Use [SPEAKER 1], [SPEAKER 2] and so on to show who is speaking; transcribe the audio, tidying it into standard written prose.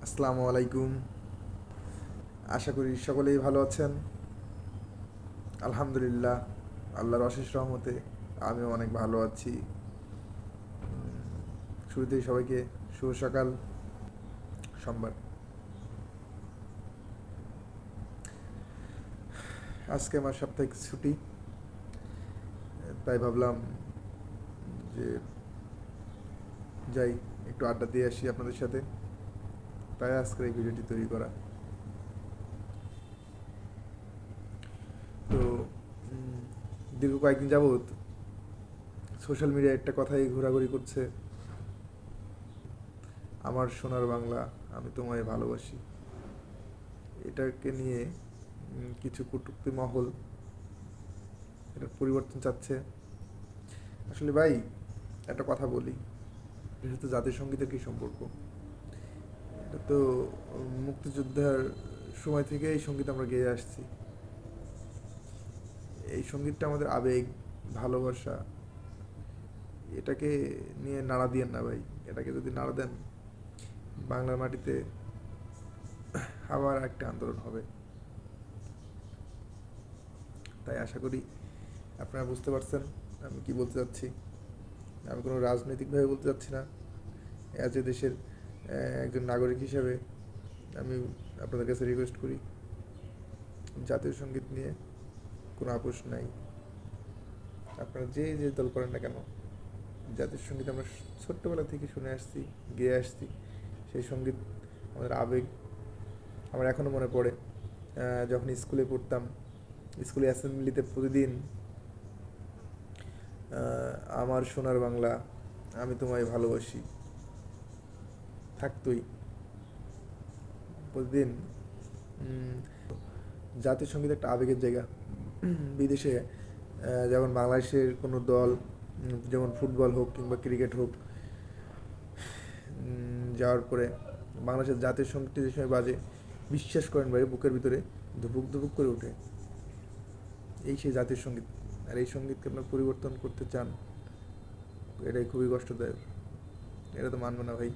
[SPEAKER 1] আসসালামু আলাইকুম। আশা করি সকলেই ভালো আছেন। আলহামদুলিল্লাহ, আল্লাহর অশেষ রহমতে আমিও অনেক ভালো আছি। শুরুতেই সবাইকে শুভ সকাল। সোমবার, আজকে আমার সাপ্তাহিক ছুটি, তাই ভাবলাম যে যাই একটু আড্ডা দিয়ে আসি আপনাদের সাথে। তাই আজকের এই ভিডিওটি তৈরি করা। তো দীর্ঘ কয়েকদিন যাবৎ সোশ্যাল মিডিয়ায় একটা কথাই ঘোরাঘুরি করছে, আমার সোনার বাংলা, আমি তোমায় ভালোবাসি। এটাকে নিয়ে কিছু কটূক্তি মহল এটার পরিবর্তন চাচ্ছে। আসলে ভাই, একটা কথা বলি, এটা তো জাতীয় সঙ্গীতের কী সম্পর্ক? এটা তো মুক্তিযোদ্ধার সময় থেকে এই সঙ্গীত আমরা গেয়ে আসছি। এই সঙ্গীতটা আমাদের আবেগ, ভালোবাসা, এটাকে নিয়ে নাড়া দিয়েন না ভাই। এটাকে যদি নাড়া দেন, বাংলার মাটিতে আবার একটা আন্দোলন হবে। তাই আশা করি আপনারা বুঝতে পারছেন আমি কি বলতে চাচ্ছি। আমি কোনো রাজনৈতিকভাবে বলতে চাচ্ছি না। অ্যাজ এ দেশের একজন নাগরিক হিসেবে আমি আপনাদের কাছে রিকোয়েস্ট করি, জাতীয় সঙ্গীত নিয়ে কোনো আপোষ নাই। আপনারা যে যে দল করেন না কেন, জাতীয় সঙ্গীত আমরা ছোট্টবেলা থেকে শুনে আসছি, গেয়ে আসছি। সেই সঙ্গীত আমাদের আবেগ। আমার এখনও মনে পড়ে, যখন স্কুলে পড়তাম, স্কুলে অ্যাসেম্বলিতে প্রতিদিন আমার সোনার বাংলা, আমি তোমায় ভালোবাসি থাকতোই প্রতিদিন। জাতীয় সঙ্গীত একটা আবেগের জায়গা। বিদেশে যেমন বাংলাদেশের কোনো দল, যেমন ফুটবল হোক কিংবা ক্রিকেট হোক, যাওয়ার পরে বাংলাদেশের জাতীয় সঙ্গীতটি যে সময় বাজে, বিশ্বাস করেন ভাই, বুকের ভিতরে ধুপুক ধুপুক করে ওঠে। এই সেই জাতীয় সঙ্গীত। আর এই সঙ্গীতকে আপনার পরিবর্তন করতে চান, এটাই খুবই কষ্টদায়ক। এটা তো মানব না ভাই।